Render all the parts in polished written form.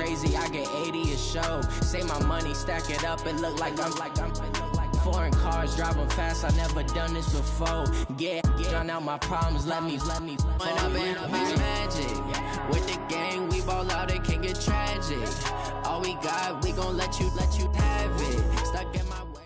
crazy, I get 80 a show. Say my money, stack it up, it look like I'm foreign cars, driving fast, I never done this before. Get drown out my problems, let me When I been up is magic. With the gang, we ball out, it can get tragic. All we got, we gon' let you have it. Stuck in my way.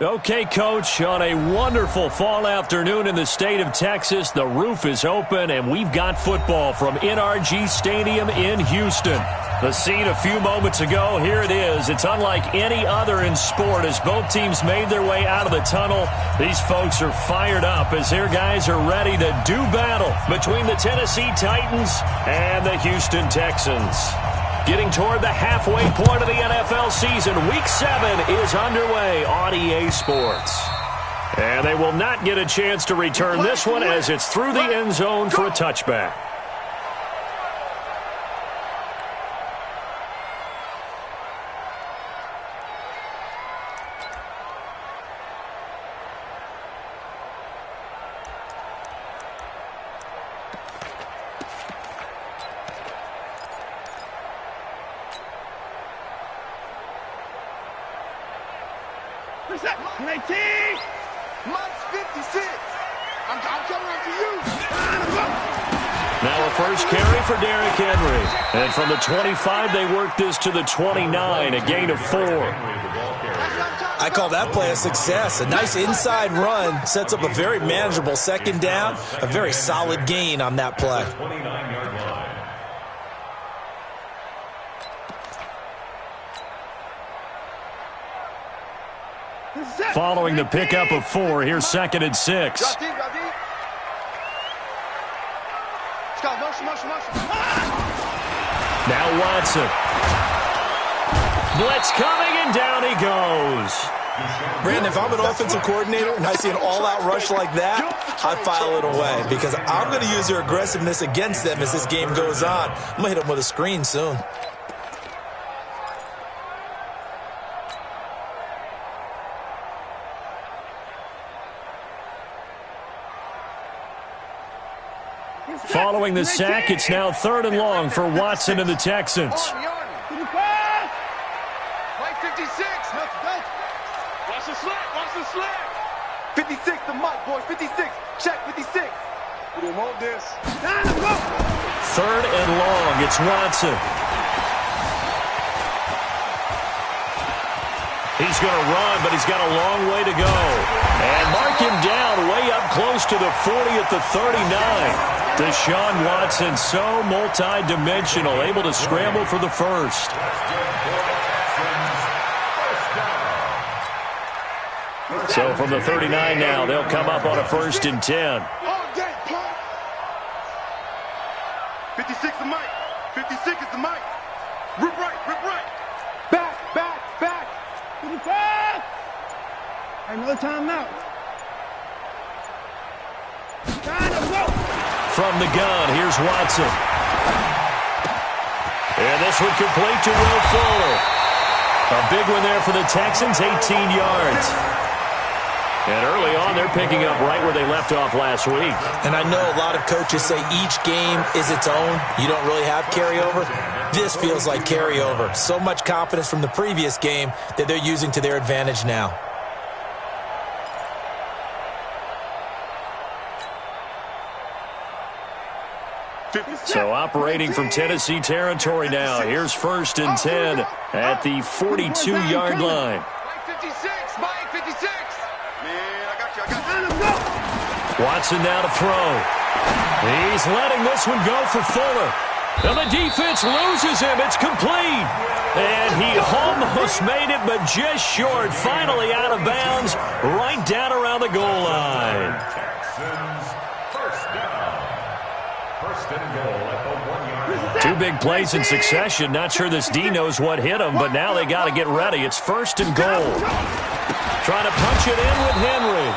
Okay, Coach, on a wonderful fall afternoon in the state of Texas, the roof is open, and we've got football from NRG Stadium in Houston. The scene a few moments ago, here it is. It's unlike any other in sport as both teams made their way out of the tunnel. These folks are fired up as their guys are ready to do battle between the Tennessee Titans and the Houston Texans. Getting toward the halfway point of the NFL season, Week 7 is underway on EA Sports. And they will not get a chance to return this one as it's through the end zone for a touchback. Now a first carry for Derrick Henry. And from the 25, they work this to the 29, a gain of 4. I call that play a success. A nice inside run sets up a very manageable second down, a very solid gain on that play. Following the pickup of 4, here's 2nd and 6. Now Watson. Blitz coming, and down he goes. Brandon, if I'm an offensive coordinator and I see an all-out rush like that, I file it away because I'm going to use their aggressiveness against them as this game goes on. I'm going to hit them with a screen soon. Following the sack, it's now 3rd and long for Watson and the Texans. White 56. Watch the slap. Watch the slap. 56, the mic, boys. 56. Check 56. We didn't want this. 3rd and long. It's Watson. He's going to run, but he's got a long way to go. And mark him down way up close to the 40 at the 39. Deshaun Watson, so multi-dimensional, able to scramble for the first. So from the 39 now, they'll come up on a 1st and 10. 56 the mic. 56 is the mic. Rip right, rip right. Back. 55. Another timeout. From the gun, here's Watson. And this one complete to Will Fuller. A big one there for the Texans, 18 yards. And early on, they're picking up right where they left off last week. And I know a lot of coaches say each game is its own. You don't really have carryover. This feels like carryover. So much confidence from the previous game that they're using to their advantage now. So operating from Tennessee territory now. Here's 1st and 10 at the 42-yard line. Mike 56. Mike 56. Man, I got you. Watson now to throw. He's letting this one go for Fuller. And the defense loses him. It's complete. And he almost made it, but just short. Finally out of bounds, right down around the goal line. Two big plays in succession. Not sure this D knows what hit him, but now they got to get ready. It's 1st and goal. Trying to punch it in with Henry.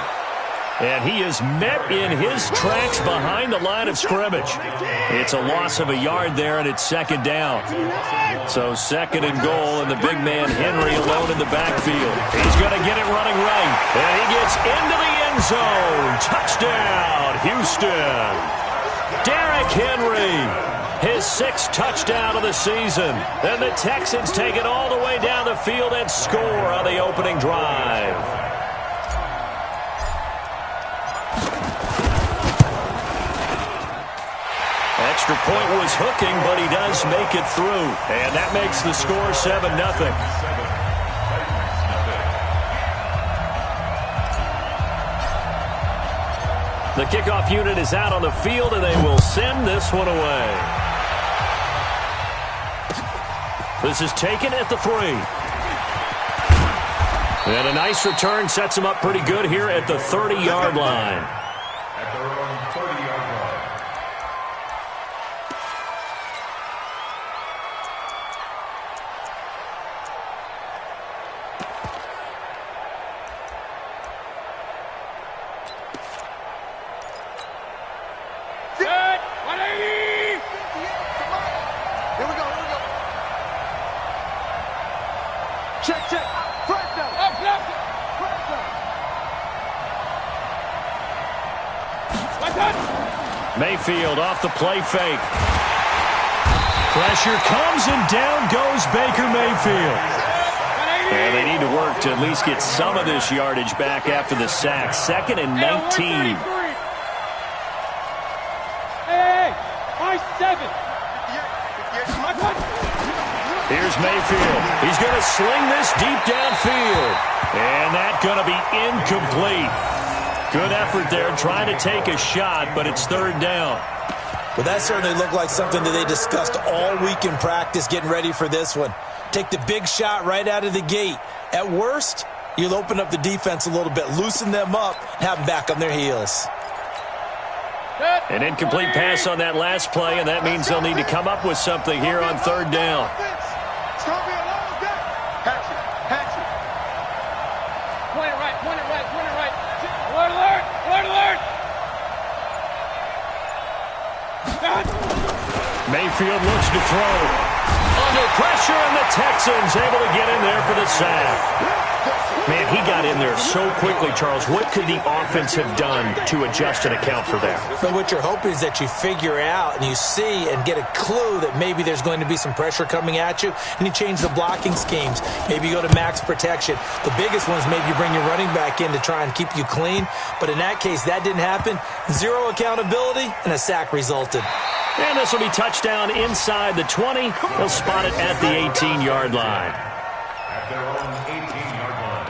And he is met in his tracks behind the line of scrimmage. It's a loss of a yard there, and it's 2nd down. So 2nd and goal, and the big man Henry alone in the backfield. He's going to get it running right. And he gets into the end zone. Touchdown, Houston. Derrick Henry. His 6th touchdown of the season. And the Texans take it all the way down the field and score on the opening drive. Extra point was hooking, but he does make it through. And that makes the score 7-0. The kickoff unit is out on the field, and they will send this one away. This is taken at the 3. And a nice return sets him up pretty good here at the 30-yard line. At their own 30-yard line. Set. 180. Here we go. Check. Flag down. Up, left. Flag down. Mayfield off the play fake. Pressure comes, and down goes Baker Mayfield. And they need to work to at least get some of this yardage back after the sack. 2nd and 19. Hey, 7. Here's Mayfield. He's going to sling this deep downfield. And that's going to be incomplete. Good effort there trying to take a shot, but it's 3rd down. Well, that certainly looked like something that they discussed all week in practice getting ready for this one. Take the big shot right out of the gate. At worst, you'll open up the defense a little bit, loosen them up, have them back on their heels. An incomplete pass on that last play, and that means they'll need to come up with something here on 3rd down. It's going to be a long day. Hatchet. Point it right. Alert. Mayfield looks to throw. Under pressure, and the Texans able to get in there for the sack. Man, he got in there so quickly, Charles. What could the offense have done to adjust and account for that? But what you're hoping is that you figure out and you see and get a clue that maybe there's going to be some pressure coming at you, and you change the blocking schemes. Maybe you go to max protection. The biggest one is maybe you bring your running back in to try and keep you clean. But in that case, that didn't happen. 0 accountability, and a sack resulted. And this will be touchdown inside the 20. They'll spot it at the 18-yard line. At their own 18-yard line.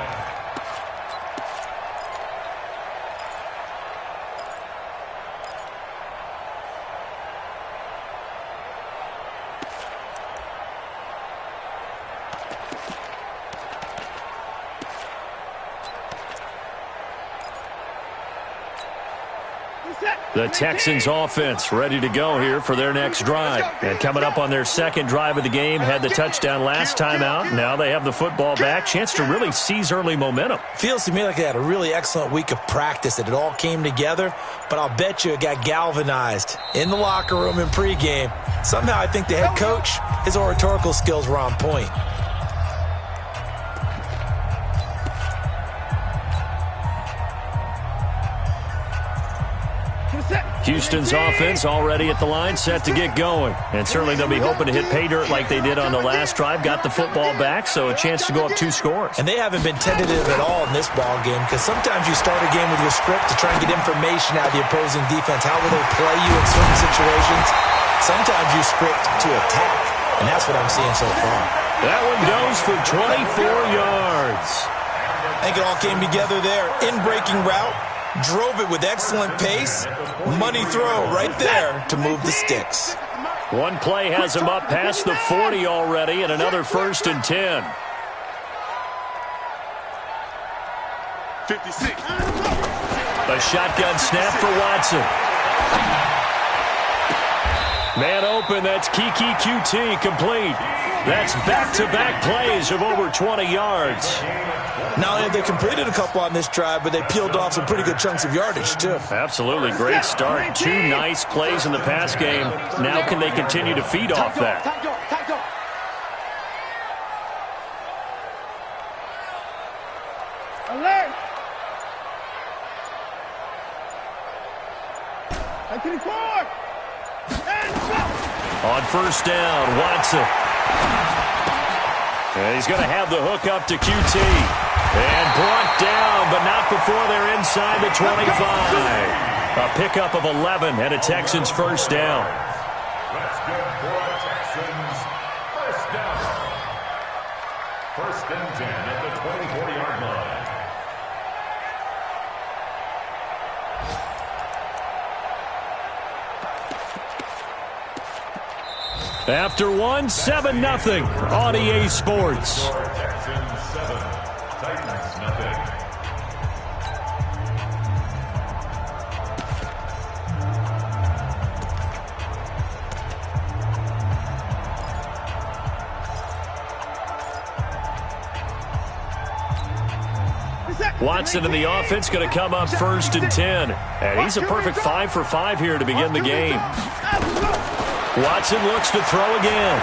The Texans offense ready to go here for their next drive. And coming up on their 2nd drive of the game, had the touchdown last time out. Now they have the football back. Chance to really seize early momentum. Feels to me like they had a really excellent week of practice, that it all came together. But I'll bet you it got galvanized in the locker room in pregame. Somehow I think the head coach, his oratorical skills were on point. Houston's offense already at the line, set to get going. And certainly they'll be hoping to hit pay dirt like they did on the last drive. Got the football back, so a chance to go up 2 scores. And they haven't been tentative at all in this ball game, because sometimes you start a game with your script to try and get information out of the opposing defense. How will they play you in certain situations? Sometimes you script to attack, and that's what I'm seeing so far. That one goes for 24 yards. I think it all came together there. In-breaking route. Drove it with excellent pace. Money throw right there to move the sticks. One play has him up past the 40 already, and another 1st and 10. 56. A shotgun snap for Watson. Man open, that's Kiki QT complete. That's back-to-back plays of over 20 yards. Not only have they completed a couple on this drive, but they peeled off some pretty good chunks of yardage, too. Absolutely. Great start. 2 nice plays in the pass game. Now can they continue to feed off that? Alert! Back to the court! And stop! On first down, Watson. And he's going to have the hook up to QT. And brought down, but not before they're inside the 25. A pickup of 11 and a Texans first down. That's good for a Texans first down. First and 10 at the 24-yard line. After one, 7-0 on EA Sports. Texans 7, Titans nothing. Watson in the offense going to come up first and 10. And he's a perfect 5 for 5 here to begin the game. Watson looks to throw again.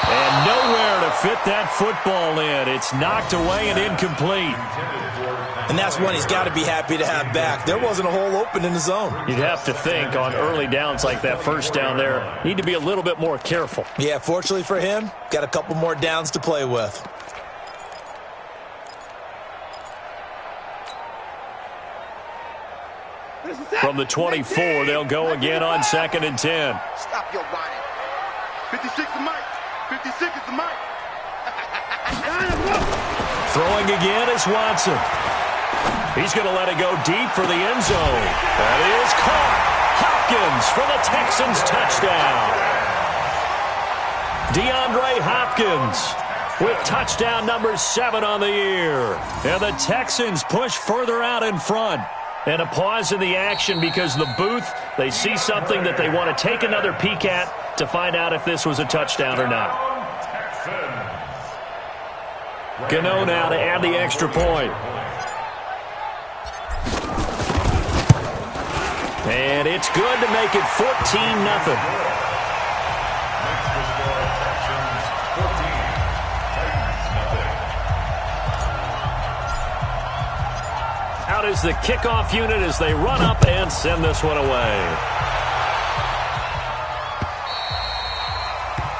And nowhere to fit that football in. It's knocked away and incomplete. And that's one he's got to be happy to have back. There wasn't a hole open in the zone. You'd have to think on early downs like that first down there, need to be a little bit more careful. Yeah, fortunately for him, got a couple more downs to play with. From the 24, they'll go again on second and 10. Stop your whining. 56 is Mike. 56 is the Mike. Throwing again is Watson. He's going to let it go deep for the end zone. That is caught. Hopkins for the Texans touchdown. DeAndre Hopkins with touchdown number 7 on the year. And the Texans push further out in front. And a pause in the action because the booth, they see something that they want to take another peek at to find out if this was a touchdown or not. Gano now to add the extra point. And it's good to make it 14-0. Out is the kickoff unit as they run up and send this one away.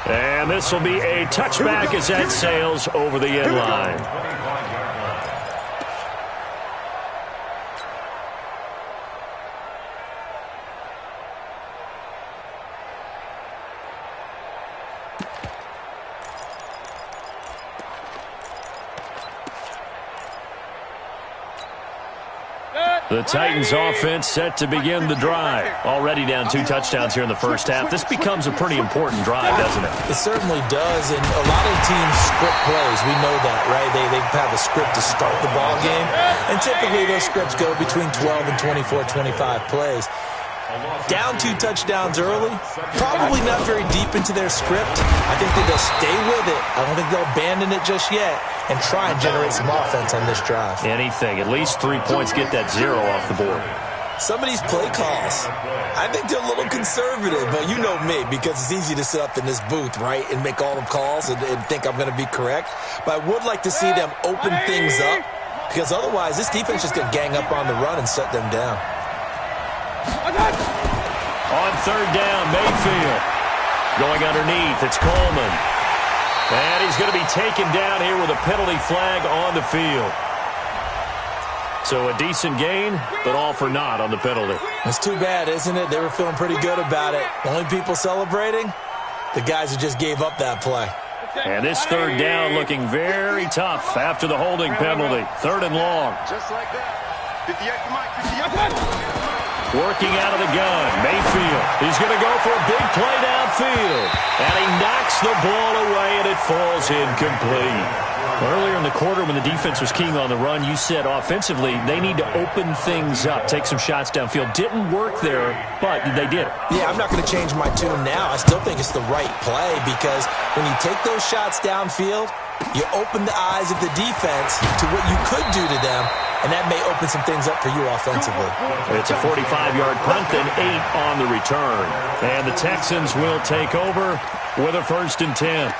And this will be a touchback as that sails over the end line. The Titans offense set to begin the drive. Already down 2 touchdowns here in the first half. This becomes a pretty important drive, doesn't it? It certainly does, and a lot of teams script plays. We know that, right? They have a script to start the ball game, and typically those scripts go between 12 and 24, 25 plays. Down 2 touchdowns early, probably not very deep into their script. I think that they'll stay with it. I don't think they'll abandon it just yet and try and generate some offense on this drive. Anything. At least 3 points, get that 0 off the board. Some of these play calls, I think they're a little conservative, but you know me, because it's easy to sit up in this booth, right, and make all the calls and think I'm going to be correct. But I would like to see them open things up, because otherwise this defense is going to gang up on the run and shut them down. On third down, Mayfield. Going underneath, it's Coleman. And he's going to be taken down here with a penalty flag on the field. So a decent gain, but all for naught on the penalty. It's too bad, isn't it? They were feeling pretty good about it. Only people celebrating, the guys who just gave up that play. And this third down looking very tough after the holding penalty. Third and long. Just like that. 58 to Mike. 58. Working out of the gun, Mayfield. He's going to go for a big play downfield. And he knocks the ball away, and it falls incomplete. Earlier in the quarter when the defense was keying on the run, you said offensively they need to open things up, take some shots downfield. Didn't work there, but they did it. Yeah, I'm not going to change my tune now. I still think it's the right play because when you take those shots downfield, you open the eyes of the defense to what you could do to them, and that may open some things up for you offensively. It's a 45-yard punt and 8 on the return. And the Texans will take over with a 1st and 10.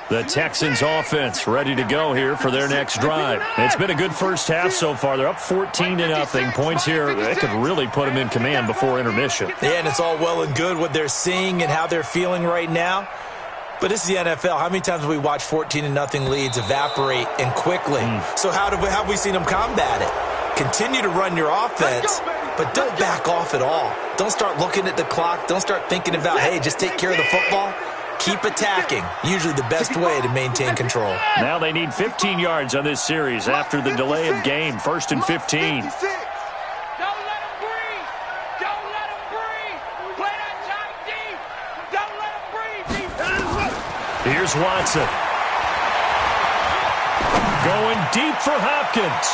The Texans offense ready to go here for their next drive. It's been a good first half so far. They're up 14-0. Points here, they could really put them in command before intermission. Yeah, and it's all well and good what they're seeing and how they're feeling right now. But this is the NFL. How many times have we watched 14-0 leads evaporate and quickly? So how have we seen them combat it? Continue to run your offense, but don't back off at all. Don't start looking at the clock. Don't start thinking about, hey, just take care of the football. Keep attacking. Usually the best way to maintain control. Now they need 15 yards on this series after the delay of game. 1st and 15. Here's Watson. Going deep for Hopkins.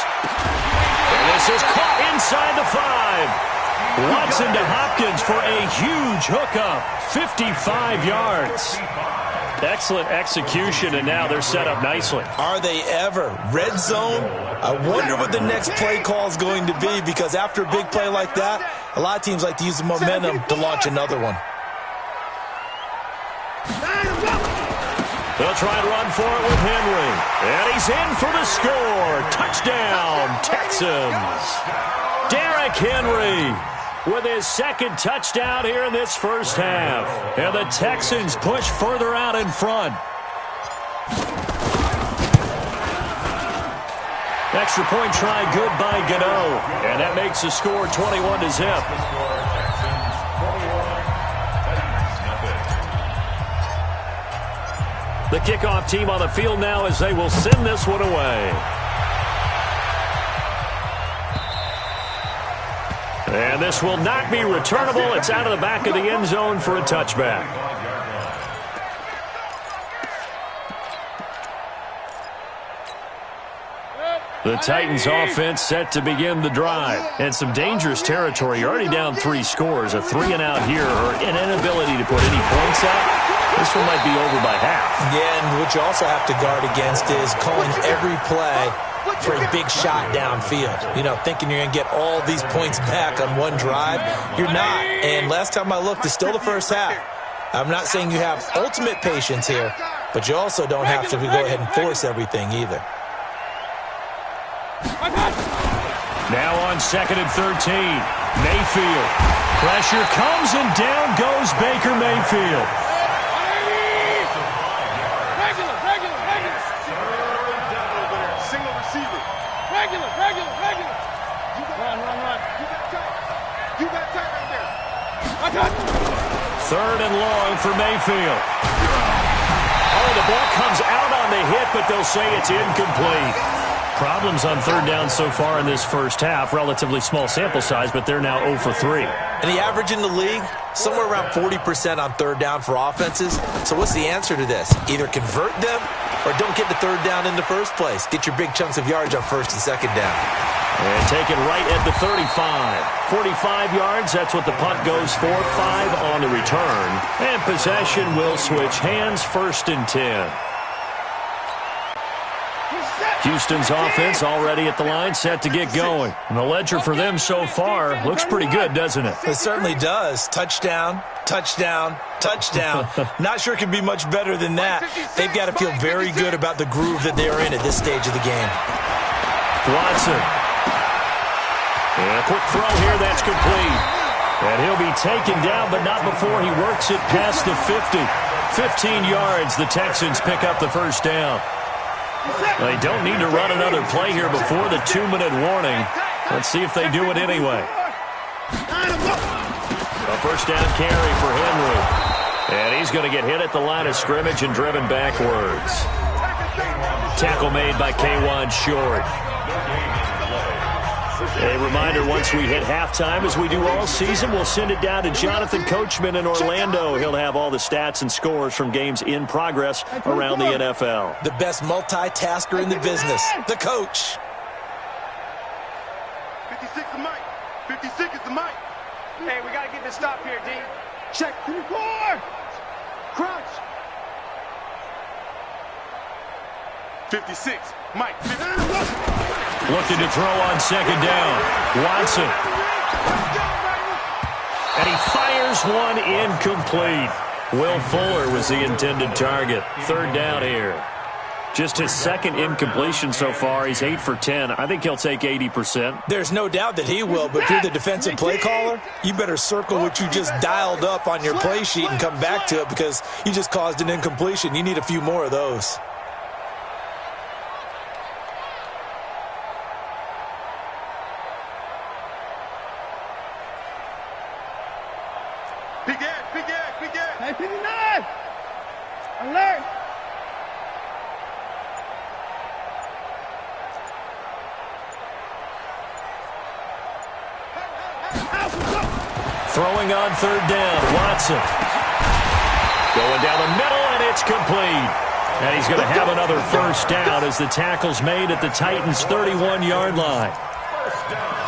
And this is caught inside the 5. Watson to Hopkins for a huge hookup. 55 yards. Excellent execution, and now they're set up nicely. Are they ever? Red zone? I wonder what the next play call is going to be, because after a big play like that, a lot of teams like to use the momentum to launch another one. They'll try and run for it with Henry. And he's in for the score. Touchdown, Texans. Derrick Henry with his second touchdown here in this first half. And the Texans push further out in front. Extra point try good by Gano. And that makes the score 21-0. The kickoff team on the field now as they will send this one away. And this will not be returnable. It's out of the back of the end zone for a touchback. The Titans offense set to begin the drive. And some dangerous territory. You're already down 3 scores. A 3-and-out here or an inability to put any points out. This one might be over by half. Yeah, and what you also have to guard against is calling every play for a big shot downfield. You know, thinking you're going to get all these points back on one drive. You're not. And last time I looked, it's still the first half. I'm not saying you have ultimate patience here, but you also don't have to go ahead and force everything either. Now on 2nd and 13. Mayfield. Pressure comes and down goes Baker Mayfield. Third and long for Mayfield. Oh, the ball comes out on the hit, but they'll say it's incomplete. Problems on 3rd down so far in this first half. Relatively small sample size, but they're now 0 for 3. And the average in the league, somewhere around 40% on 3rd down for offenses. So what's the answer to this? Either convert them or don't get the 3rd down in the first place. Get your big chunks of yards on 1st and 2nd down. And taken right at the 35. 45 yards, that's what the punt goes for. 5 on the return. And possession will switch hands. 1st and 10. Houston's offense already at the line, set to get going. And the ledger for them so far looks pretty good, doesn't it? It certainly does. Touchdown, touchdown, touchdown. Not sure it could be much better than that. They've got to feel very good about the groove that they are in at this stage of the game. Watson. And a quick throw here, that's complete. And he'll be taken down, but not before he works it past the 50. 15 yards, the Texans pick up the 1st down. They don't need to run another play here before the 2-minute warning. Let's see if they do it anyway. A 1st down carry for Henry. And he's going to get hit at the line of scrimmage and driven backwards. Tackle made by K'Wan Short. A reminder, once we hit halftime, as we do all season, we'll send it down to Jonathan Coachman in Orlando. He'll have all the stats and scores from games in progress around the NFL. The best multitasker in the business, the coach. 56 is Mike. 56 is the Mike. Hey, we got to get this stop here, D. Check. 4. Crouch. 56. Mike. Looking to throw on 2nd down. Watson. And he fires one incomplete. Will Fuller was the intended target. Third down here. Just his second incompletion so far. He's 8 for 10. I think he'll take 80%. There's no doubt that he will, but if you're the defensive play caller, you better circle what you just dialed up on your play sheet and come back to it because you just caused an incompletion. You need a few more of those. Big Ed, Big Ed, Big Ed. Hey, 59! Alert! Throwing on third down, Watson. Going down the middle, and it's complete. And he's going to have another first down as the tackle's made at the Titans' 31-yard line.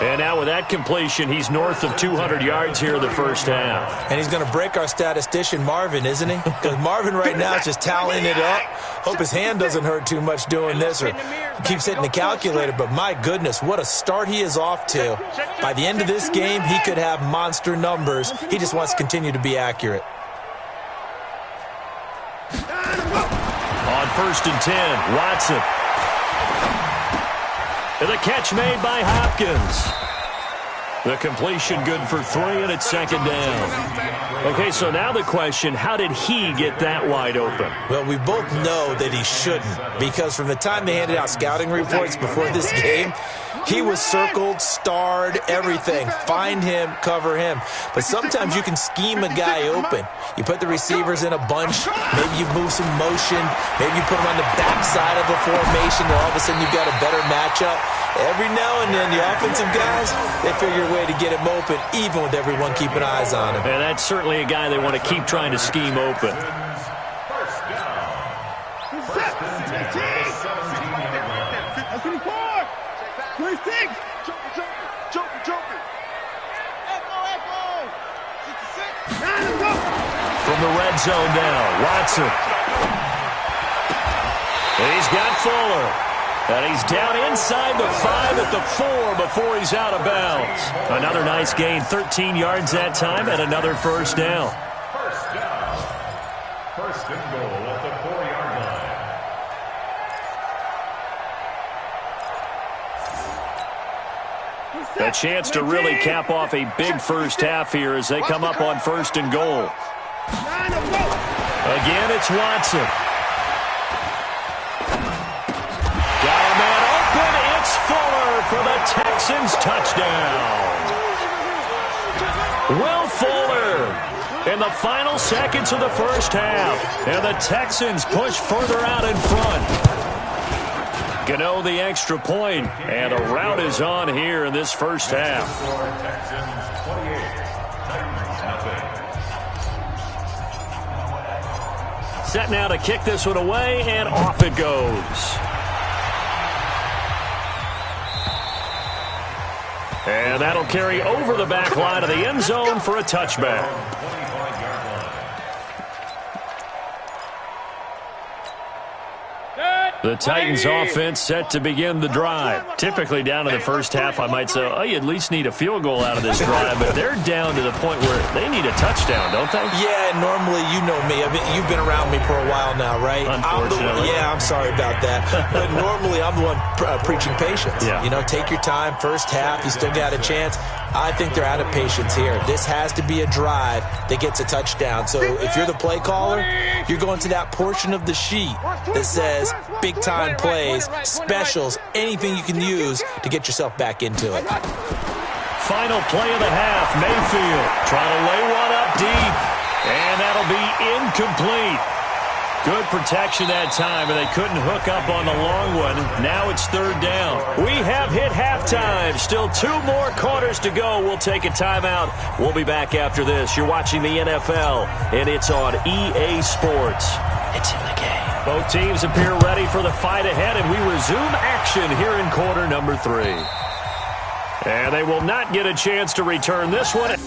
And now with that completion, he's north of 200 yards here in the first half. And he's going to break our statistician, Marvin, isn't he? Because Marvin right now is just tallying it up. Hope his hand doesn't hurt too much doing this or keeps hitting the calculator. But my goodness, what a start he is off to. By the end of this game, he could have monster numbers. He just wants to continue to be accurate. On first and 10, Watson. And the catch made by Hopkins. The completion good for 3, and it's second down. Okay, so now the question, how did he get that wide open? Well, we both know that he shouldn't, because from the time they handed out scouting reports before this game, he was circled, starred, everything. Find him, cover him. But sometimes you can scheme a guy open. You put the receivers in a bunch. Maybe you move some motion. Maybe you put them on the backside of a formation, and all of a sudden you've got a better matchup. Every now and then, the offensive guys, they figure a way to get him open, even with everyone keeping eyes on him. And that's certainly a guy they want to keep trying to scheme open. First down. First and 10 at the 17-yard line. 24! 26! Joker. Echo! 66! 9, go! From the red zone now, Watson. And he's got Fuller. And he's down inside the 5 at the 4 before he's out of bounds. Another nice gain, 13 yards that time, and another first down. First down. First and goal at the 4-yard line. A chance to really cap off a big first half here as they come up on first and goal. Again, it's Watson. Fuller for the Texans touchdown. Will Fuller in the final seconds of the first half. And the Texans push further out in front. Gano the extra point, and a rout is on here in this first half. Texans 28, Titans nothing. Set now to kick this one away, and off it goes. And that'll carry over the back line of the end zone for a touchback. The Titans offense set to begin the drive. Typically down to the first half, I might say, oh, you at least need a field goal out of this drive. But they're down to the point where they need a touchdown, don't they? Yeah, normally, you know me. You've been around me for a while now, right? Unfortunately. I'm sorry about that. But normally, I'm the one preaching patience. Yeah. You know, take your time. First half, you still got a chance. I think they're out of patience here. This has to be a drive that gets a touchdown. So if you're the play caller, you're going to that portion of the sheet that says big-time plays, specials, anything you can use to get yourself back into it. Final play of the half. Mayfield trying to lay one up deep, and that'll be incomplete. Good protection that time, and they couldn't hook up on the long one. Now it's third down. We have hit halftime. Still 2 more quarters to go. We'll take a timeout. We'll be back after this. You're watching the NFL, and it's on EA Sports. It's in the game. Both teams appear ready for the fight ahead, and we resume action here in quarter number 3. And they will not get a chance to return this one.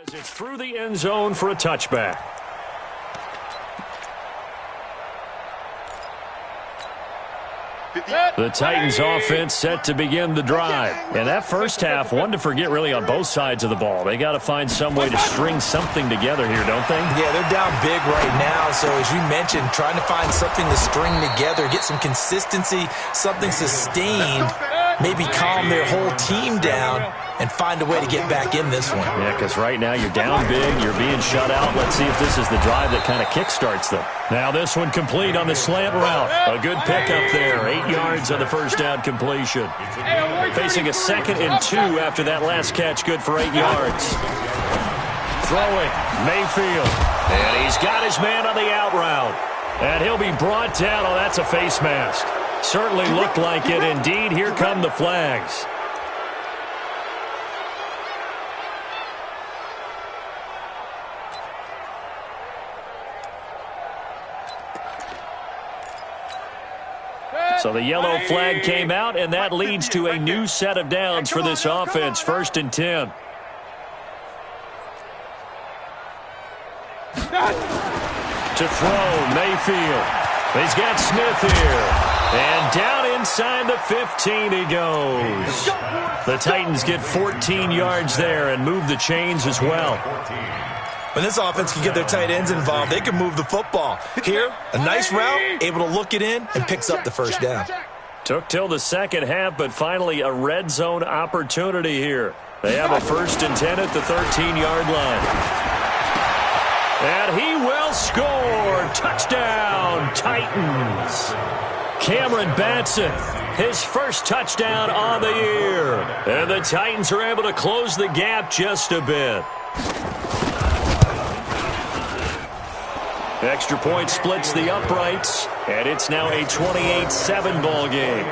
As it's through the end zone for a touchback. The Titans offense set to begin the drive. And that first half, one to forget really on both sides of the ball. They got to find some way to string something together here, don't they? Yeah, they're down big right now. So as you mentioned, trying to find something to string together, get some consistency, something sustained, maybe calm their whole team down and find a way to get back in this one. Yeah, because right now you're down big, you're being shut out. Let's see if this is the drive that kind of kickstarts them. Now this one complete on the slant route. A good pickup there. 8 yards on the first down completion. Facing a 2nd and 2 after that last catch. Good for 8 yards. Throwing, Mayfield. And he's got his man on the out route. And he'll be brought down. Oh, that's a face mask. Certainly looked like it. Indeed, here come the flags. So the yellow flag came out, and that leads to a new set of downs for this offense. 1st and 10. To throw, Mayfield. He's got Smith here. And down inside the 15 he goes. The Titans get 14 yards there and move the chains as well. When this offense can get their tight ends involved, they can move the football. Here, a nice route, able to look it in, and picks up the first down. Took till the second half, but finally a red zone opportunity here. They have a 1st and 10 at the 13-yard line. And he will score. Touchdown, Titans. Cameron Batson, his first touchdown on the year. And the Titans are able to close the gap just a bit. Extra point splits the uprights, and it's now a 28-7 ball game.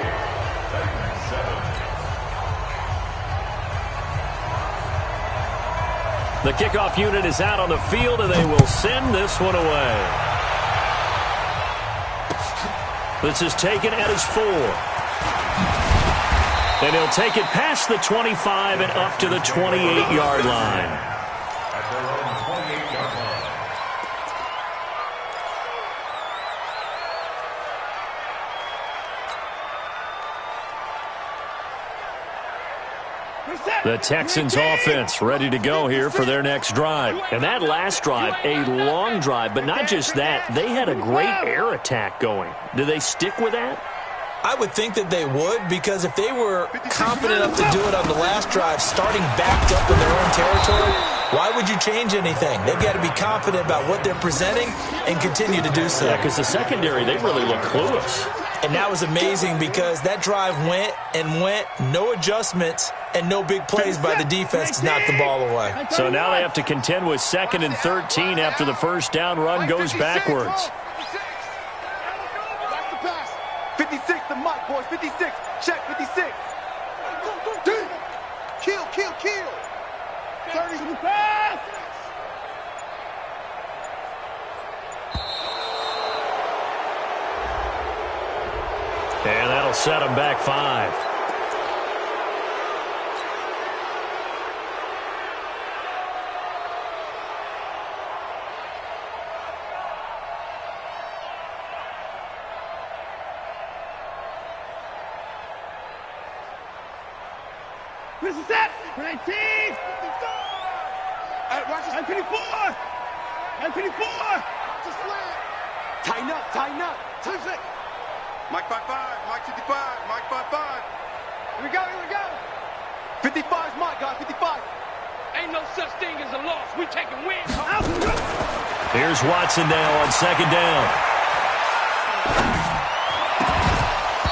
The kickoff unit is out on the field, and they will send this one away. This is taken at his 4. And he'll take it past the 25 and up to the 28-yard line. The Texans offense ready to go here for their next drive. And that last drive, a long drive, but not just that, they had a great air attack going. Do they stick with that? I would think that they would, because if they were confident enough to do it on the last drive, starting backed up in their own territory, why would you change anything? They've got to be confident about what they're presenting and continue to do so. Yeah, because the secondary, they really look clueless. And that was amazing because that drive went and went, no adjustments, and no big plays by the defense to knock the ball away. So now they have to contend with 2nd and 13 after the first down run goes backwards. 56, the mic, boys. 56. Check, 56. Kill, kill, kill. 30 to the pass. And that'll set them back 5. This is it. 19. Watch this. 54. 54. Tighten up, tighten up. Mike 5-5, Mike 55, Mike 5-5. Here we go, here we go. 55 is Mike, guys, 55. Ain't no such thing as a loss. We taking wins. Here's Watson now on 2nd down.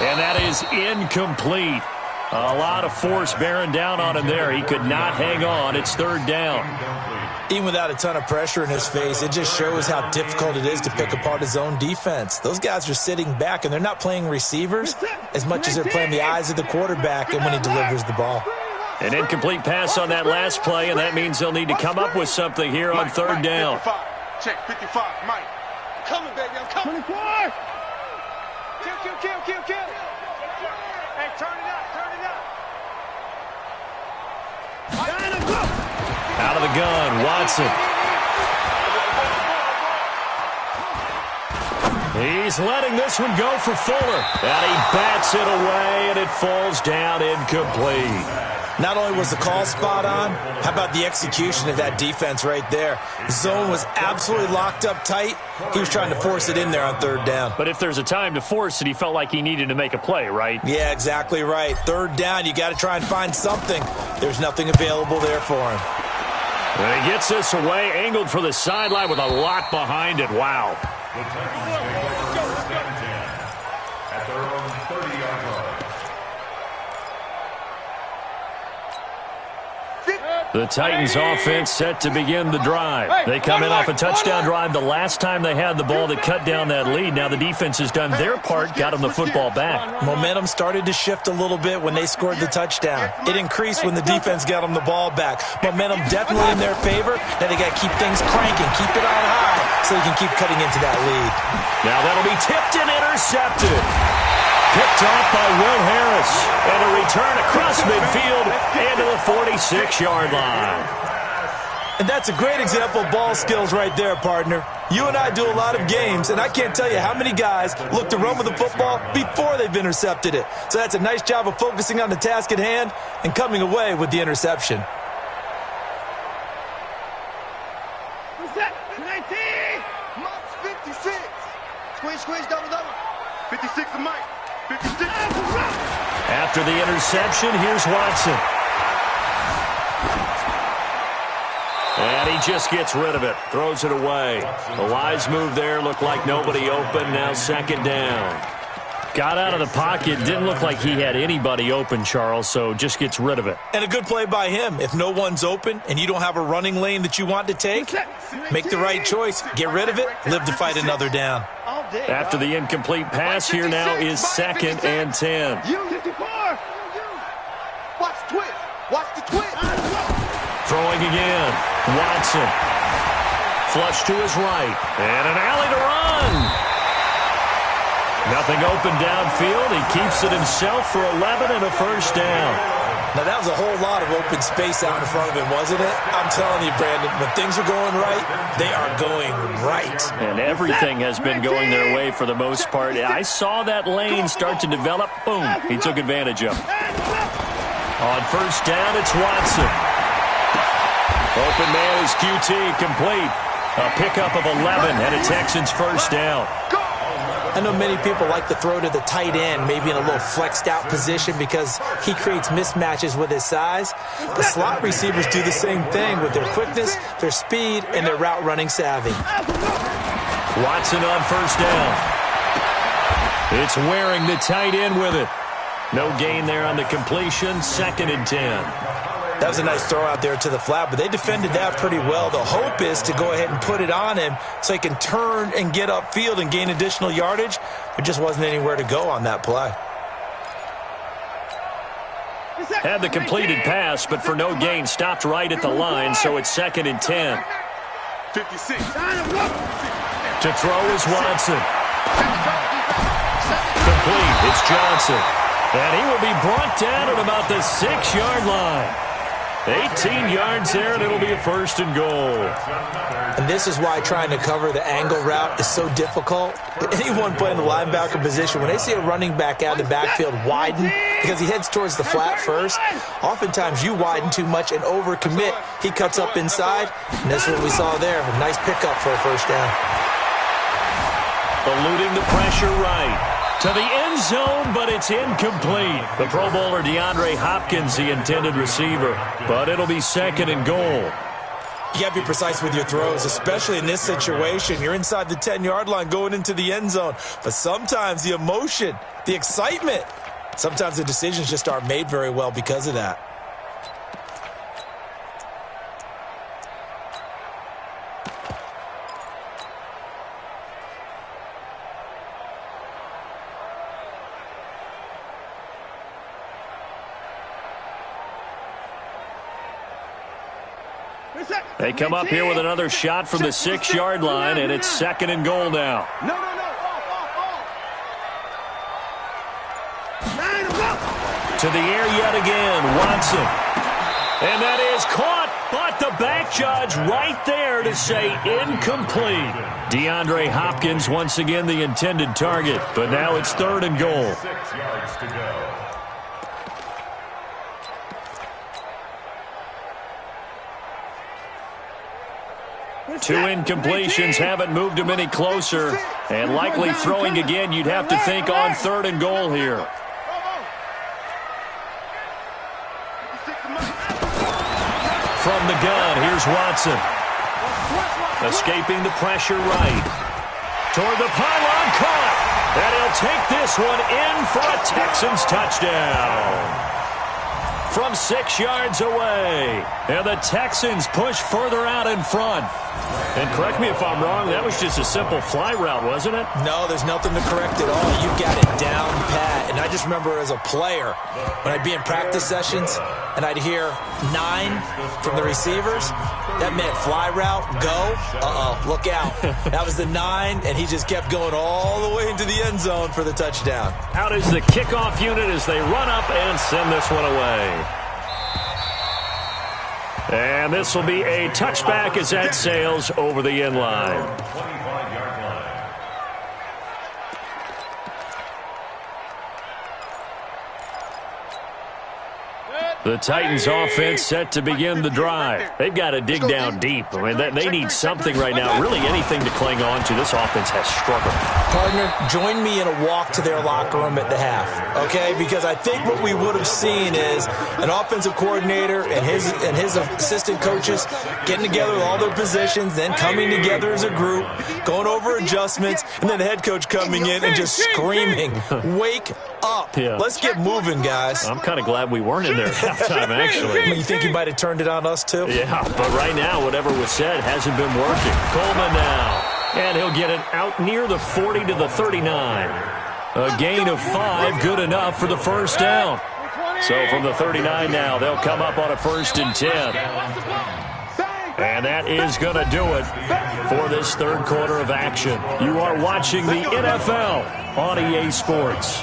And that is incomplete. A lot of force bearing down on him there. He could not hang on. It's 3rd down. Even without a ton of pressure in his face, it just shows how difficult it is to pick apart his own defense. Those guys are sitting back, and they're not playing receivers as much as they're playing the eyes of the quarterback and when he delivers the ball. An incomplete pass on that last play, and that means they'll need to come up with something here on 3rd down. 55. Check, 55, Mike. Coming, baby, I'm coming. 24. Kill, kill, kill, kill, kill. Hey, turn it up, turn it up. Out of the gun, Watson. He's letting this one go for Fuller. And he bats it away, and it falls down incomplete. Not only was the call spot on, how about the execution of that defense right there? The zone was absolutely locked up tight. He was trying to force it in there on third down. But if there's a time to force it, he felt like he needed to make a play, right? Yeah, exactly right. Third down, you got to try and find something. There's nothing available there for him. And he gets this away, angled for the sideline with a lot behind it. Wow. The Titans take over first and 10 at their own 30-yard line. The Titans offense set to begin the drive. They come in off a touchdown drive the last time they had the ball that cut down that lead. Now the defense has done their part, got them the football back. Momentum started to shift a little bit when they scored the touchdown. It increased when the defense got them the ball back. Momentum definitely in their favor. Now they got to keep things cranking, keep it on high so they can keep cutting into that lead. Now that'll be tipped and intercepted. Picked off by Will Harris. And a return across midfield into the 46-yard line. And that's a great example of ball skills right there, partner. You and I do a lot of games, and I can't tell you how many guys look to run with the football before they've intercepted it. So that's a nice job of focusing on the task at hand and coming away with the interception. Who's that? 19! Mike's 56. Squeeze, double. 56 to Mike. 56. After the interception, here's Watson. And he just gets rid of it, throws it away. The wise move there, looked like nobody open, now second down. Got out of the pocket, didn't look like he had anybody open, Charles, so just gets rid of it. And a good play by him. If no one's open and you don't have a running lane that you want to take, make the right choice. Get rid of it, live to fight another down. After the incomplete pass, here now is second and 10. Watch the twist. Watch the twist. Throwing again. Watson. Flush to his right. And an alley to run. Nothing open downfield. He keeps it himself for 11 and a first down. Now, that was a whole lot of open space out in front of him, wasn't it? I'm telling you, Brandon, when things are going right, they are going right. And everything has been going their way for the most part. I saw that lane start to develop. Boom. He took advantage of it. On first down, it's Watson. Open man is QT, complete. A pickup of 11 and a Texans first down. I know many people like to throw to the tight end, maybe in a little flexed out position because he creates mismatches with his size. The slot receivers do the same thing with their quickness, their speed, and their route running savvy. Watson on first down. It's wearing the tight end with it. No gain there on the completion, second and 10. That was a nice throw out there to the flat, but they defended that pretty well. The hope is to go ahead and put it on him so he can turn and get upfield and gain additional yardage. There just wasn't anywhere to go on that play. Had the completed pass, but for no gain, stopped right at the line, so it's second and 10. 56. To throw is Watson. Complete, it's Johnson. And he will be brought down at about the 6-yard line. 18 yards there, and it'll be a first and goal. And this is why trying to cover the angle route is so difficult. Anyone playing the linebacker position, when they see a running back out of the backfield widen, because he heads towards the flat first, oftentimes you widen too much and overcommit. He cuts up inside, and that's what we saw there. A nice pickup for a first down. Eluding the pressure right. To the end zone, but it's incomplete. The Pro Bowler DeAndre Hopkins, the intended receiver. But it'll be second and goal. You got to be precise with your throws, especially in this situation. You're inside the 10-yard line going into the end zone. But sometimes the emotion, the excitement, sometimes the decisions just aren't made very well because of that. They come up here with another shot from the 6-yard line, and it's second and goal now. No. To the air yet again, Watson. And that is caught. But the back judge right there to say incomplete. DeAndre Hopkins once again the intended target, but now it's 3rd and goal. 6 yards to go. Two incompletions haven't moved him any closer. And likely throwing again, you'd have to think on 3rd and goal here. From the gun, here's Watson. Escaping the pressure right. Toward the pylon, caught. And he'll take this one in for a Texans touchdown. From 6 yards away. And the Texans push further out in front. And correct me if I'm wrong, that was just a simple fly route, wasn't it? No, there's nothing to correct at all. You got it down pat. And I just remember as a player, when I'd be in practice sessions and I'd hear 9 from the receivers, that meant fly route, go, look out. That was the 9, and he just kept going all the way into the end zone for the touchdown. Out is the kickoff unit as they run up and send this one away. And this will be a touchback as that sails over the end line. 25-yard line. The Titans offense set to begin the drive. They've got to dig down deep. I mean, they need something right now, really anything to cling on to. This offense has struggled. Partner, join me in a walk to their locker room at the half, okay? Because I think what we would have seen is an offensive coordinator and his assistant coaches getting together with all their positions, then coming together as a group, going over adjustments, and then the head coach coming in and just screaming, wake up. Yeah. Let's get moving, guys. I'm kind of glad we weren't in there at halftime, actually. You think he might have turned it on us, too? Yeah, but right now, whatever was said hasn't been working. Coleman now. And he'll get it out near the 40 to the 39. A gain of 5, good enough for the first down. So from the 39 now, they'll come up on a 1st and 10. And that is going to do it for this 3rd quarter of action. You are watching the NFL on EA Sports.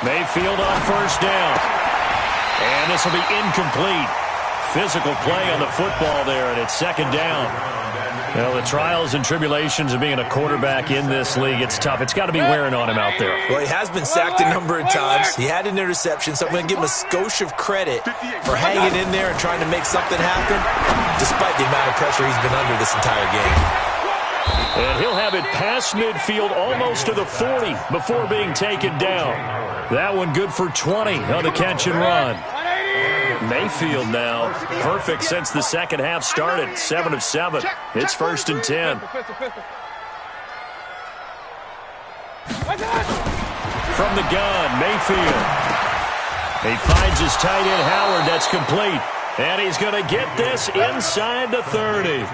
Mayfield on 1st down. And this will be incomplete. Physical play on the football there, and it's 2nd down. Well, the trials and tribulations of being a quarterback in this league, it's tough. It's got to be wearing on him out there. Well, he has been sacked a number of times. He had an interception, so I'm going to give him a skosh of credit for hanging in there and trying to make something happen, despite the amount of pressure he's been under this entire game. And he'll have it past midfield almost to the 40 before being taken down. That one good for 20 on the catch and run. Mayfield now, perfect since the second half started, 7 of 7. It's 1st and 10. From the gun, Mayfield. He finds his tight end, Howard. That's complete. And he's going to get this inside the 30.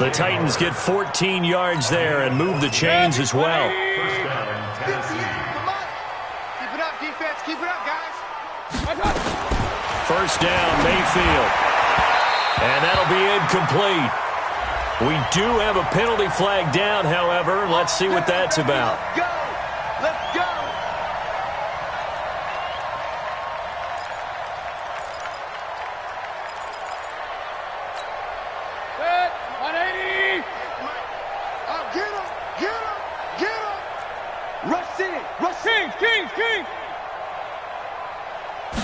The Titans get 14 yards there and move the chains as well. Keep it up, defense. Keep it up, guys. 1st down, Mayfield. And that'll be incomplete. We do have a penalty flag down, however. Let's see what that's about. Go! Let's go! Set! 180! Get him! Get him! Get him! Rush in! Rush in! King!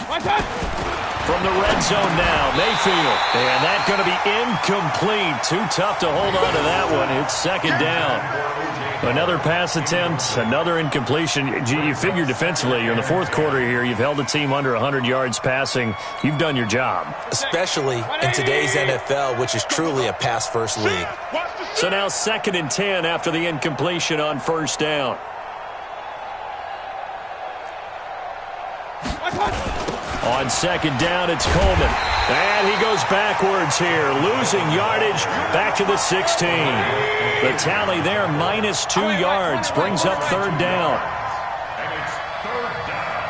One touch! From the red zone now, Mayfield. And that's going to be incomplete. Too tough to hold on to that one. It's 2nd down. Another pass attempt, another incompletion. You figure defensively, you're in the 4th quarter here. You've held the team under 100 yards passing. You've done your job. Especially in today's NFL, which is truly a pass-first league. So now 2nd and 10 after the incompletion on 1st down. On 2nd down, it's Coleman. And he goes backwards here, losing yardage back to the 16. The tally there, minus 2 yards, brings up 3rd down. And it's 3rd down.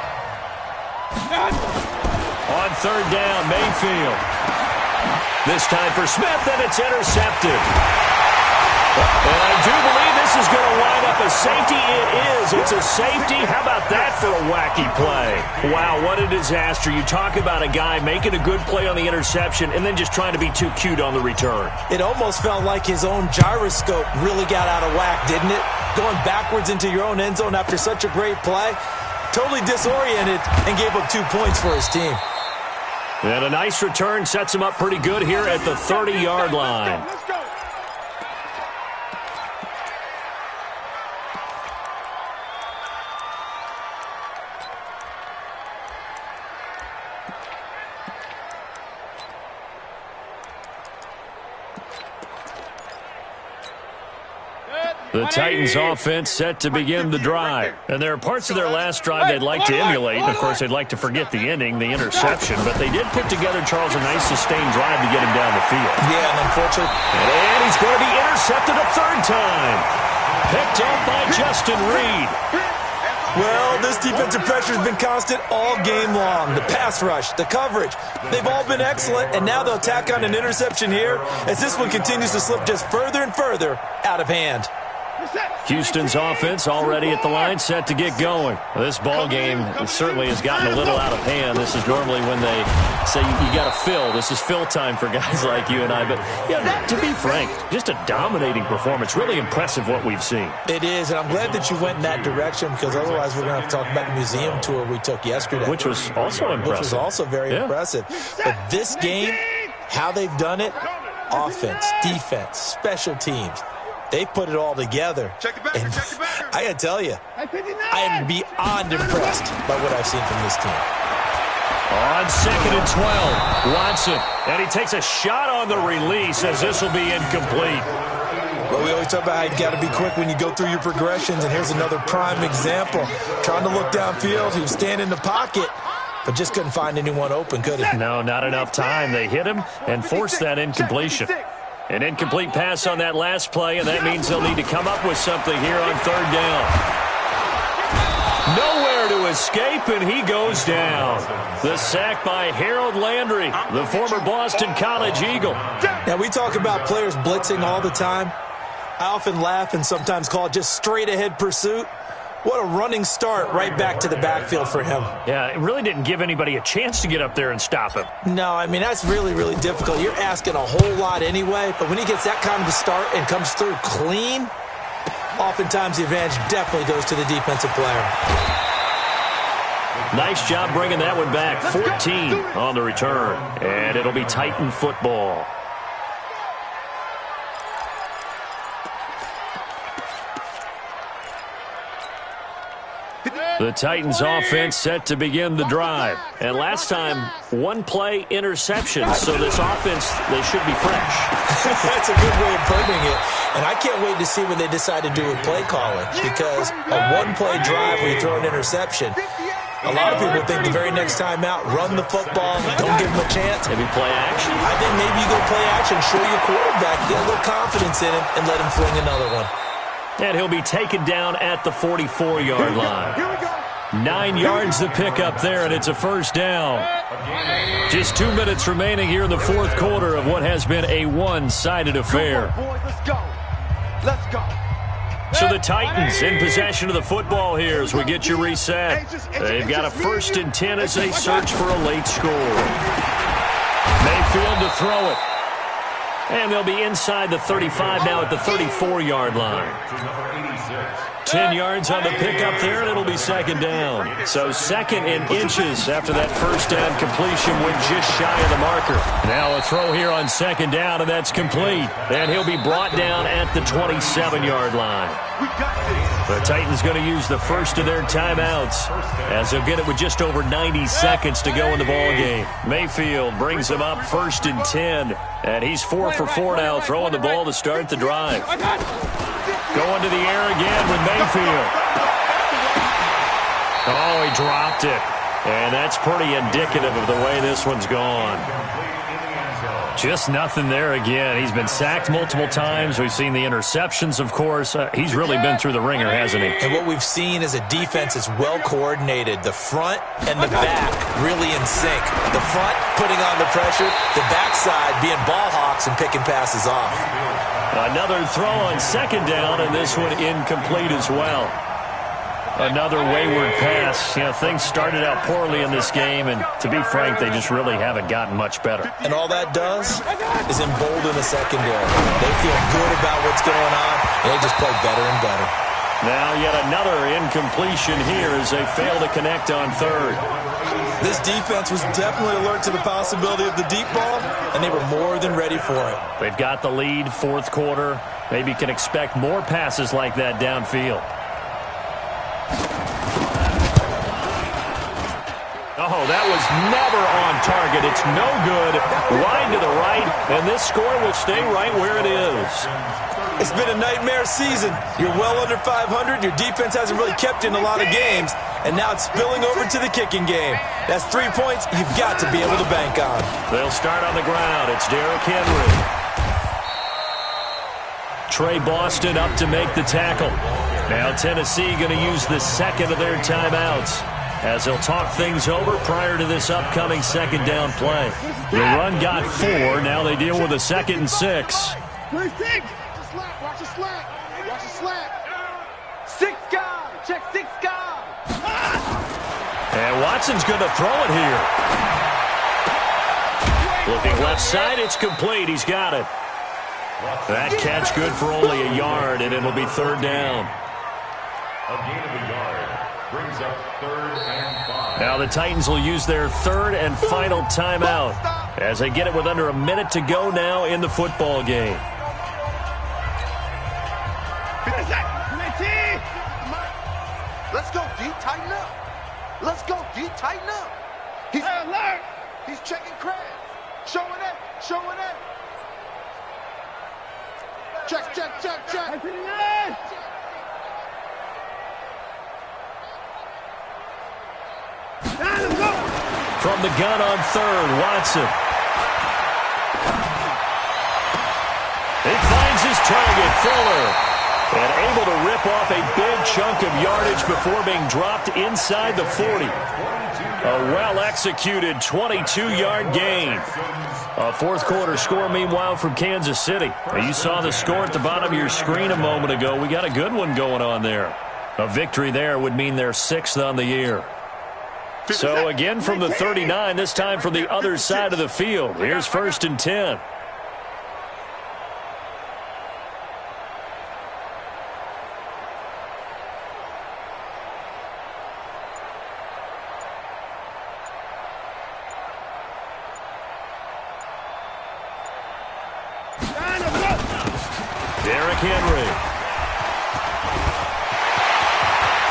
On 3rd down, Mayfield. This time for Smith, and it's intercepted. And I do believe this is going to wind up a safety. It is. It's a safety. How about that for a wacky play? Wow, what a disaster. You talk about a guy making a good play on the interception and then just trying to be too cute on the return. It almost felt like his own gyroscope really got out of whack, didn't it? Going backwards into your own end zone after such a great play. Totally disoriented and gave up 2 points for his team. And a nice return sets him up pretty good here at the 30-yard line. Let's go. The Titans offense set to begin the drive. And there are parts of their last drive they'd like to emulate. Of course, they'd like to forget the ending, the interception. But they did put together, Charles, a nice sustained drive to get him down the field. Yeah, and unfortunately. And he's going to be intercepted a third time. Picked up by Justin Reed. Well, this defensive pressure has been constant all game long. The pass rush, the coverage, they've all been excellent, and now they'll tack on an interception here as this one continues to slip just further and further out of hand. Houston's offense already at the line, set to get going. This ball game certainly has gotten a little out of hand. This is normally when they say you got to fill. This is fill time for guys like you and I. But yeah, to be frank, just a dominating performance. Really impressive what we've seen. It is, and I'm glad that you went in that direction because otherwise we're going to have to talk about the museum tour we took yesterday. Which was also impressive. Which was also very impressive. But this game, how they've done it, offense, defense, special teams, they put it all together. And I got to tell you, I am beyond impressed by what I've seen from this team. On 2nd and 12, Watson. And he takes a shot on the release as this will be incomplete. Well, we always talk about how you got to be quick when you go through your progressions, and here's another prime example. Trying to look downfield, he was standing in the pocket, but just couldn't find anyone open, could he? No, not enough time. They hit him and forced that incompletion. An incomplete pass on that last play, and that means they'll need to come up with something here on 3rd down. Nowhere to escape, and he goes down. The sack by Harold Landry, the former Boston College Eagle. Now, we talk about players blitzing all the time. I often laugh and sometimes call it just straight-ahead pursuit. What a running start right back to the backfield for him. Yeah, it really didn't give anybody a chance to get up there and stop him. No, I mean, that's really, really difficult. You're asking a whole lot anyway, but when he gets that kind of a start and comes through clean, oftentimes the advantage definitely goes to the defensive player. Nice job bringing that one back. 14 on the return, and it'll be Titan football. The Titans offense set to begin the drive. And last time, one-play interception. So this offense, they should be fresh. That's a good way of putting it. And I can't wait to see what they decide to do with play calling. Because a one-play drive where you throw an interception, a lot of people think the very next time out, run the football, don't give them a chance. Maybe play action. I think maybe you go play action, show your quarterback, get a little confidence in him, and let him fling another one. And he'll be taken down at the 44-yard line. 9 yards to pick up there, and it's a first down. Just 2 minutes remaining here in the fourth quarter of what has been a one-sided affair. Let's go. Let's go. So the Titans in possession of the football here as we get you reset. They've got a 1st and 10 as they search for a late score. Mayfield to throw it. And they'll be inside the 35 now at the 34-yard line. 10 yards on the pickup there, and it'll be 2nd down. So 2nd and inches after that first down completion went just shy of the marker. Now a throw here on 2nd down, and that's complete. And he'll be brought down at the 27-yard line. The Titans going to use the first of their timeouts as they'll get it with just over 90 seconds to go in the ballgame. Mayfield brings him up 1st and 10. And he's 4 for 4 now, throwing the ball to start the drive. Going to the air again with Mayfield. Oh, he dropped it. And that's pretty indicative of the way this one's gone. Just nothing there again. He's been sacked multiple times. We've seen the interceptions, of course. He's really been through the ringer, hasn't he? And what we've seen is a defense that's well coordinated. The front and the back really in sync. The front putting on the pressure, the backside being ball hawks and picking passes off. Another throw on second down, and this one incomplete as well. Another wayward pass. You know, things started out poorly in this game, and to be frank, they just really haven't gotten much better. And all that does is embolden the secondary. They feel good about what's going on, and they just play better and better. Now yet another incompletion here as they fail to connect on third. This defense was definitely alert to the possibility of the deep ball, and they were more than ready for it. They've got the lead, fourth quarter. Maybe can expect more passes like that downfield. Oh, that was never on target. It's no good. Wide to the right, and this score will stay right where it is. It's been a nightmare season. You're well under 500. Your defense hasn't really kept in a lot of games, and now it's spilling over to the kicking game. That's 3 points you've got to be able to bank on. They'll start on the ground. It's Derrick Henry. Trey Boston up to make the tackle. Now Tennessee going to use the second of their timeouts as they'll talk things over prior to this upcoming second down play. The run got 4. Now they deal with a 2nd and 6. Watch the slap. Watch the slap. 6 guys. Check 6 guys. And Watson's going to throw it here. Looking left side, it's complete. He's got it. That catch good for only a yard, and it'll be third down. A gain of a yard brings up 3rd and 5. Now the Titans will use their third and final timeout as they get it with under a minute to go now in the football game. Let's go, D. Tighten up. Let's go, D. Tighten up. He's alert. He's checking crabs. Showing it. Showing it. Check. From the gun on third, Watson. He finds his target, Fuller. And able to rip off a big chunk of yardage before being dropped inside the 40. A well-executed 22-yard gain. A fourth quarter score, meanwhile, from Kansas City. You saw the score at the bottom of your screen a moment ago. We got a good one going on there. A victory there would mean they're 6th on the year. So again from the 39, this time from the other side of the field. Here's 1st and 10. Derrick Henry.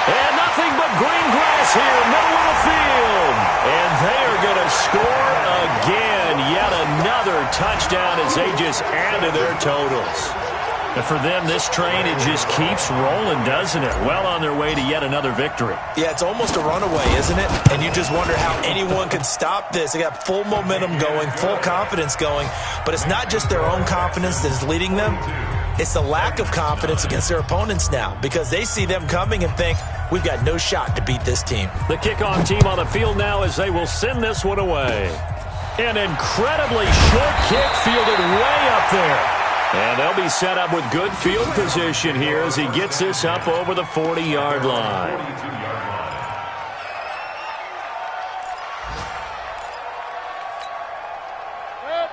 And nothing but green grass here, middle of the field. And they are going to score again. Yet another touchdown as they just add to their totals. And for them, this train, it just keeps rolling, doesn't it? Well on their way to yet another victory. Yeah, it's almost a runaway, isn't it? And you just wonder how anyone could stop this. They got full momentum going, full confidence going. But it's not just their own confidence that is leading them. It's the lack of confidence against their opponents now because they see them coming and think, we've got no shot to beat this team. The kickoff team on the field now as they will send this one away. An incredibly short kick fielded way up there. And they'll be set up with good field position here as he gets this up over the 40-yard line.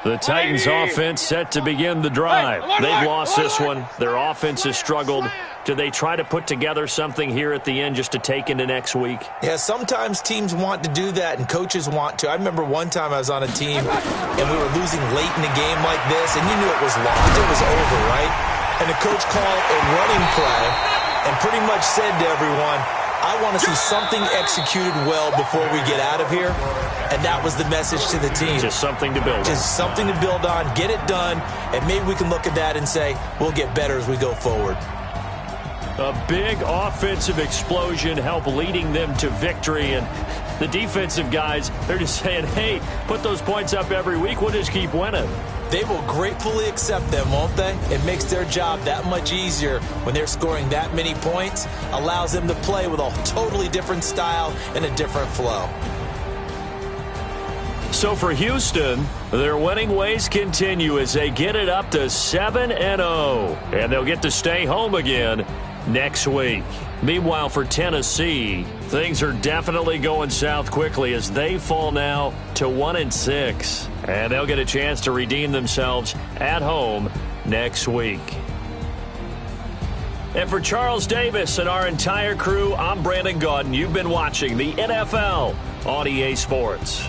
The Titans offense set to begin the drive. They've lost this one. Their offense has struggled. Do they try to put together something here at the end just to take into next week? Yeah, sometimes teams want to do that and coaches want to. I remember one time I was on a team and we were losing late in a game like this and you knew it was lost. It was over, right? And the coach called a running play and pretty much said to everyone, I want to see something executed well before we get out of here. And that was the message to the team. Just something to build on. Just something to build on, get it done, and maybe we can look at that and say, we'll get better as we go forward. A big offensive explosion help leading them to victory. And the defensive guys, they're just saying, hey, put those points up every week. We'll just keep winning. They will gratefully accept them, won't they? It makes their job that much easier when they're scoring that many points, allows them to play with a totally different style and a different flow. So for Houston, their winning ways continue as they get it up to 7-0, and they'll get to stay home again next week. Meanwhile, for Tennessee, things are definitely going south quickly as they fall now to 1-6, and they'll get a chance to redeem themselves at home next week. And for Charles Davis and our entire crew, I'm Brandon Gaudin. You've been watching the NFL on EA Sports.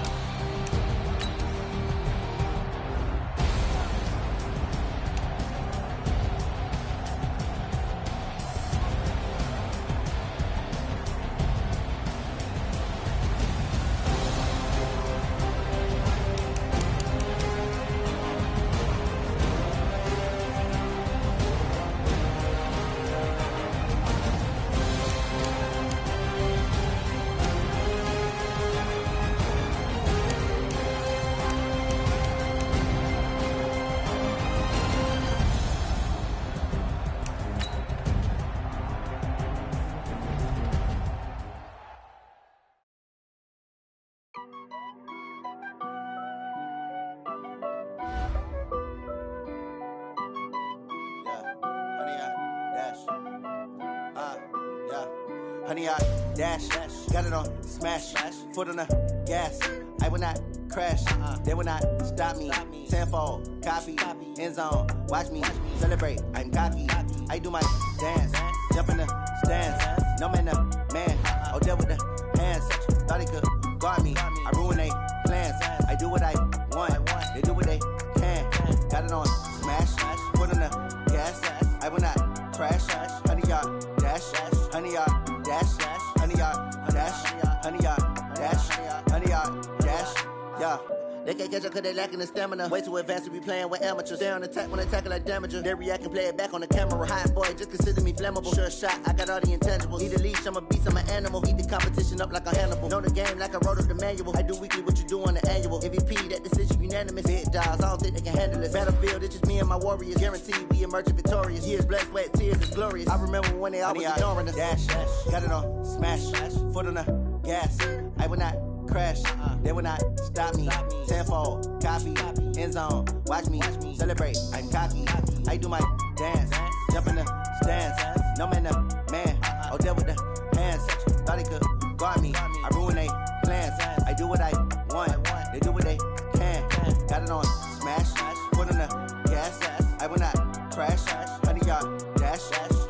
Honey, I dash, got it on smash, foot on the gas. I will not crash, they will not stop me. Tenfold, copy, end zone, watch me celebrate. I'm cocky, I do my dance, jump in the stands. No man, man, oh there with the hands. Thought he could guard me, I ruin they plans. I do what I want, they do what they can. Got it on smash, foot on the gas. I will not crash, honey, y'all dash, honey, y'all dash, honey, y'all dash, honey, y'all dash, honey, y'all dash, yeah. They can't catch up cause they lacking the stamina. Way too advanced to be playing with amateurs. Stay on attack when attacking like damager. They react and play it back on the camera. Hot boy, just consider me flammable. Sure shot, I got all the intangibles. Need a leash, I'm a beast, I'm an animal. Eat the competition up like a Hannibal. Know the game like I wrote up the manual. I do weekly what you do on the annual. MVP, that decision unanimous. Big dogs, I don't think they can handle it. Battlefield, it's just me and my warriors. Guaranteed we emerge victorious. Years, blood, sweat, tears, it's glorious. I remember when they always ignoring us. Dash, got it on smash, foot on the gas. I will not crash, they will not stop me. Tenfold, copy, end zone, watch me celebrate. I'm cocky, I do my dance, jump in the stands. No man, man, oh there with the hands. Thought he could guard me, I ruin they plans. I do what I want, they do what they can. Got it on smash, foot on the gas. I will not crash, honey y'all dash,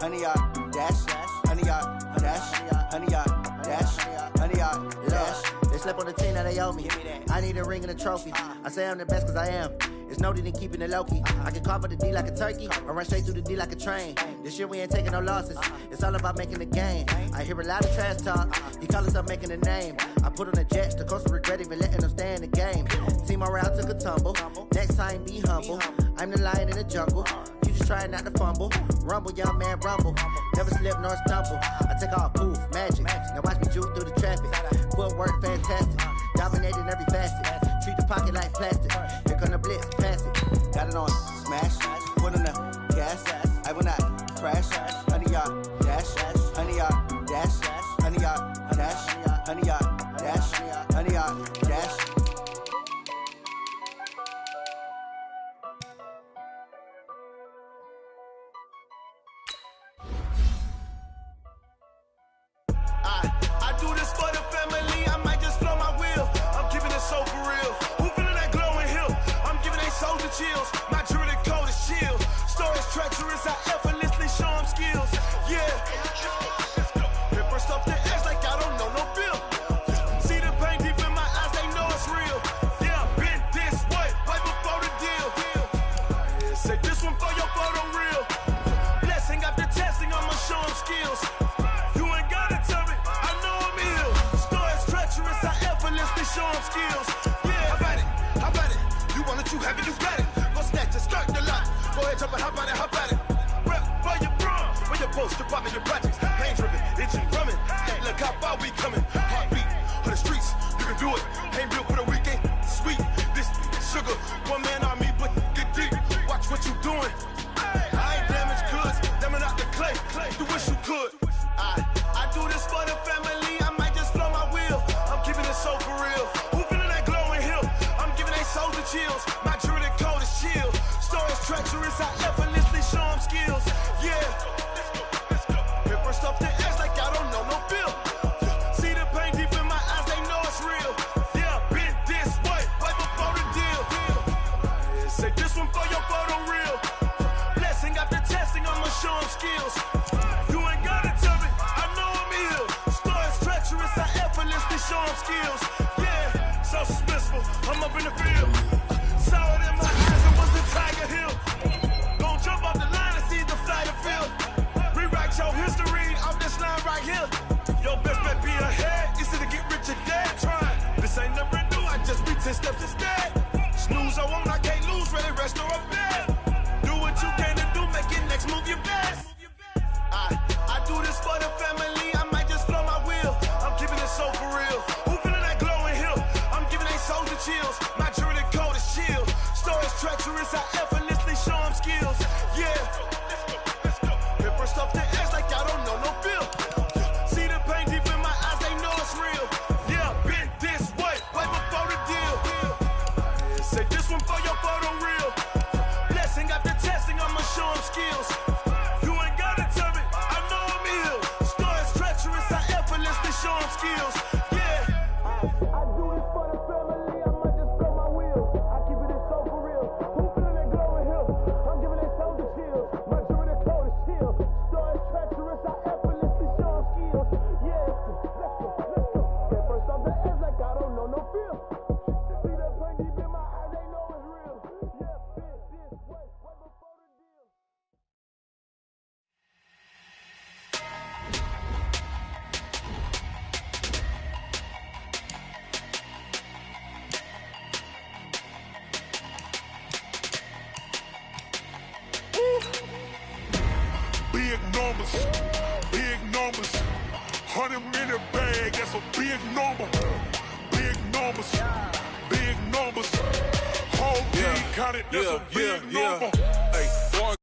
honey y'all dash, honey y'all dash, honey y'all dash, honey y'all dash. They slept on the team that they owe me. I need a ring and a trophy. I say I'm the best cause I am. It's noted in keeping it low-key. I can carve up the D like a turkey or run straight through the D like a train. This year we ain't taking no losses. It's all about making the game. I hear a lot of trash talk. He call himself making a name. I put on the Jets. The coach will regret even letting them stay in the game. Team morale took a tumble. Next time be humble. I'm the lion in the jungle. You just trying not to fumble. Rumble, young man, rumble. Never slip nor stumble. I take off, poof, magic. Now watch me juke through the traffic. Footwork fantastic. Dominating every facet. Treat the pocket like plastic. Here come the blitz, pass it. Got it on smash. Foot on the gas. I will not crash. Honey, y'all dash. Honey, y'all dash. Honey, y'all dash. Honey, y'all dash. Honey, y'all dash. I do this for the family, I might just blow my wheel. I'm keeping it so for real. Who feeling that glowing hill? I'm giving they soldier chills. My jewelry code is chill. Stories treacherous, I effortlessly show them skills. Yeah. Paper stuff the edge like I don't know no bill. See the pain deep in my eyes, they know it's real. Yeah, been this way, right before the deal. Say this one for your photo real. Blessing after testing, I'ma show them skills. Show them skills. Yeah, how about it? You want it, you have it, you got it. Go snatch it, skirt the lot. Go ahead, jump it, how about it? Rep for your bro, where your post, your poppin', your projects. Pain driven, itching, drumming. Hey, look how far we coming. Heartbeat on the streets, you can do it. Ain't built for the weekend. Sweet, this sugar, one man army, but get Say this one for your photo reel. Blessing after testing, I'ma show him skills. You ain't gotta tell me, I know I'm ill. Stories treacherous, I effortlessly show him skills. Yeah. I do this for the family, I might just blow my wheel. I keep it so for real. Who feeling that glowing hill? I'm giving that soldier chills. My jewelry the cold is chill. Stories treacherous, I effortlessly show him skills. Yeah, let's go. Get first off the edge like I don't know no feel. See that pain deep in my eyes, they know it's real. Yeah, bitch, this way before the deal. Big numbers, big numbers. 100 minute bag, that's a big number. Big numbers, big numbers. Whole team counted, that's a big number. Hey, boy,